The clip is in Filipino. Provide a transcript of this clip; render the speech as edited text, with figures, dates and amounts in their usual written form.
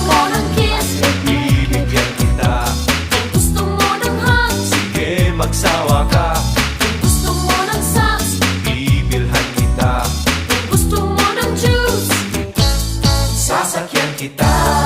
mo ng kiss, bibigyan kita. kung gusto mo ng hugs, Sige, magsawa ka, kung gusto mo ng socks, bibilhan kita. kung gusto mo ng juice, Sasakyan kita.